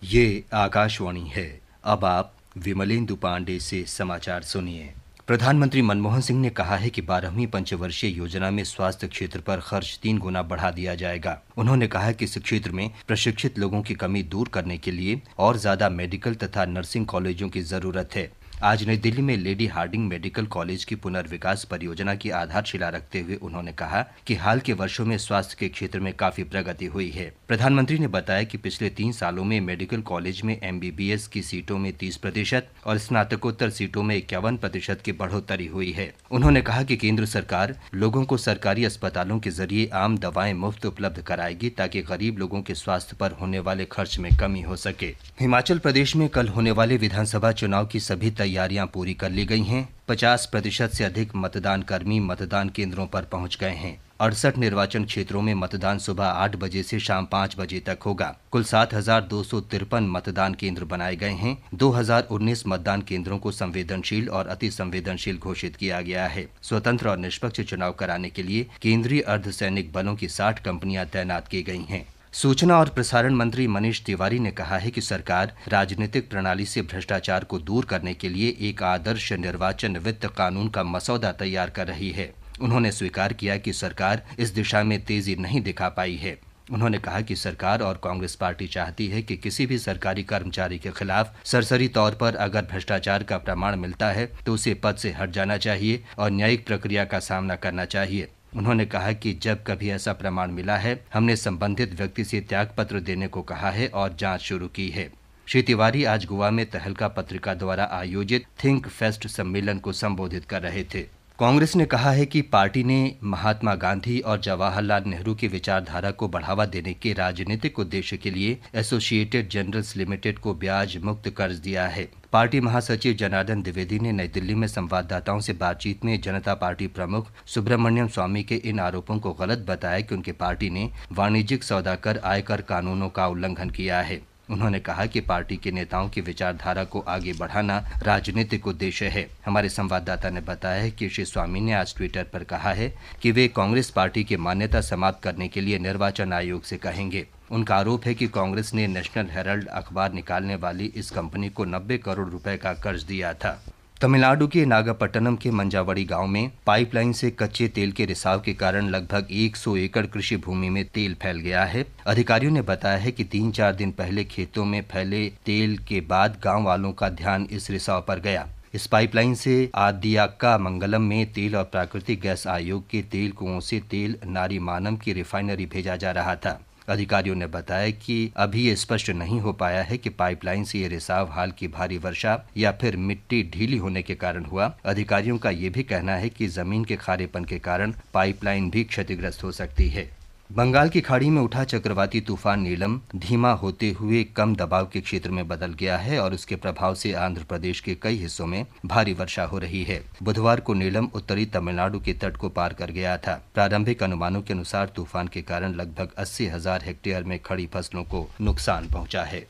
ये आकाशवाणी है। अब आप विमलेंदु पांडे से समाचार सुनिए। प्रधानमंत्री मनमोहन सिंह ने कहा है कि 12वीं पंचवर्षीय योजना में स्वास्थ्य क्षेत्र पर खर्च 3 गुना बढ़ा दिया जाएगा। उन्होंने कहा कि इस क्षेत्र में प्रशिक्षित लोगों की कमी दूर करने के लिए और ज्यादा मेडिकल तथा नर्सिंग कॉलेजों की जरूरत है। आज नई दिल्ली में लेडी हार्डिंग मेडिकल कॉलेज की पुनर्विकास परियोजना की आधारशिला रखते हुए उन्होंने कहा कि हाल के वर्षों में स्वास्थ्य के क्षेत्र में काफी प्रगति हुई है। प्रधानमंत्री ने बताया कि पिछले 3 सालों में मेडिकल कॉलेज में MBBS की सीटों में 30% और स्नातकोत्तर सीटों में 51% की बढ़ोतरी हुई है। उन्होंने कहा कि केंद्र सरकार लोगों को सरकारी अस्पतालों के जरिए आम दवाएं मुफ्त उपलब्ध कराएगी ताकि गरीब लोगों के स्वास्थ्य पर होने वाले खर्च में कमी हो सके। हिमाचल प्रदेश में कल होने वाले विधानसभा चुनाव की सभी तैयारियां पूरी कर ली गई हैं। 50% से अधिक मतदान कर्मी मतदान केंद्रों पर पहुंच गए हैं। 68 निर्वाचन क्षेत्रों में मतदान सुबह 8 बजे से शाम 5 बजे तक होगा। कुल 7,253 मतदान केंद्र बनाए गए हैं। 2019 मतदान केंद्रों को संवेदनशील और अति संवेदनशील घोषित किया गया है। स्वतंत्र और निष्पक्ष चुनाव कराने के लिए केंद्रीय अर्धसैनिक बलों की 60 कंपनियां तैनात की गई हैं। सूचना और प्रसारण मंत्री मनीष तिवारी ने कहा है कि सरकार राजनीतिक प्रणाली से भ्रष्टाचार को दूर करने के लिए एक आदर्श निर्वाचन वित्त कानून का मसौदा तैयार कर रही है। उन्होंने स्वीकार किया कि सरकार इस दिशा में तेजी नहीं दिखा पाई है। उन्होंने कहा कि सरकार और कांग्रेस पार्टी चाहती है कि किसी भी सरकारी कर्मचारी के खिलाफ सरसरी तौर पर अगर भ्रष्टाचार का प्रमाण मिलता है तो उसे पद से हट जाना चाहिए और न्यायिक प्रक्रिया का सामना करना चाहिए। उन्होंने कहा कि जब कभी ऐसा प्रमाण मिला है, हमने संबंधित व्यक्ति से त्यागपत्र देने को कहा है और जांच शुरू की है। श्री तिवारी आज गोवा में तहलका पत्रिका द्वारा आयोजित थिंक फेस्ट सम्मेलन को संबोधित कर रहे थे। कांग्रेस ने कहा है कि पार्टी ने महात्मा गांधी और जवाहरलाल नेहरू की विचारधारा को बढ़ावा देने के राजनीतिक उद्देश्य के लिए एसोसिएटेड जनरल्स लिमिटेड को ब्याज मुक्त कर्ज दिया है। पार्टी महासचिव जनार्दन द्विवेदी ने नई दिल्ली में संवाददाताओं से बातचीत में जनता पार्टी प्रमुख सुब्रमण्यम स्वामी के इन आरोपों को गलत बताया कि उनकी पार्टी ने वाणिज्यिक सौदा कर आयकर कानूनों का उल्लंघन किया है। उन्होंने कहा कि पार्टी के नेताओं की विचारधारा को आगे बढ़ाना राजनीतिक उद्देश्य है। हमारे संवाददाता ने बताया है कि श्री स्वामी ने आज ट्विटर पर कहा है कि वे कांग्रेस पार्टी की मान्यता समाप्त करने के लिए निर्वाचन आयोग से कहेंगे। उनका आरोप है कि कांग्रेस ने नेशनल हेराल्ड अखबार निकालने वाली इस कंपनी को 90 करोड़ रुपए का कर्ज दिया था। तमिलनाडु के नागापट्टनम के मंजावड़ी गांव में पाइपलाइन से कच्चे तेल के रिसाव के कारण लगभग 100 एकड़ कृषि भूमि में तेल फैल गया है। अधिकारियों ने बताया है कि 3-4 दिन पहले खेतों में फैले तेल के बाद गांव वालों का ध्यान इस रिसाव पर गया। इस पाइपलाइन से आदियाक्का मंगलम में तेल और प्राकृतिक गैस आयोग के तेल कुओं से तेल नारीमानम की रिफाइनरी भेजा जा रहा था। अधिकारियों ने बताया कि अभी ये स्पष्ट नहीं हो पाया है कि पाइपलाइन से ये रिसाव हाल की भारी वर्षा या फिर मिट्टी ढीली होने के कारण हुआ। अधिकारियों का ये भी कहना है कि जमीन के खारेपन के कारण पाइपलाइन भी क्षतिग्रस्त हो सकती है। बंगाल की खाड़ी में उठा चक्रवाती तूफान नीलम धीमा होते हुए कम दबाव के क्षेत्र में बदल गया है और उसके प्रभाव से आंध्र प्रदेश के कई हिस्सों में भारी वर्षा हो रही है। बुधवार को नीलम उत्तरी तमिलनाडु के तट को पार कर गया था। प्रारंभिक अनुमानों के अनुसार तूफान के कारण लगभग 80,000 हेक्टेयर में खड़ी फसलों को नुकसान पहुंचा है।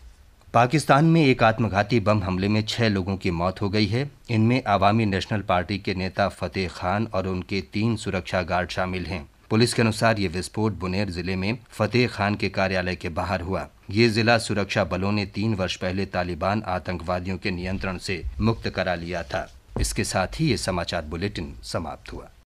पाकिस्तान में एक आत्मघाती बम हमले में 6 लोगों की मौत हो गई है। इनमें अवामी नेशनल पार्टी के नेता फतेह खान और उनके 3 सुरक्षा गार्ड शामिल हैं। पुलिस के अनुसार ये विस्फोट बुनेर जिले में फतेह खान के कार्यालय के बाहर हुआ। ये जिला सुरक्षा बलों ने 3 वर्ष पहले तालिबान आतंकवादियों के नियंत्रण से मुक्त करा लिया था। इसके साथ ही ये समाचार बुलेटिन समाप्त हुआ।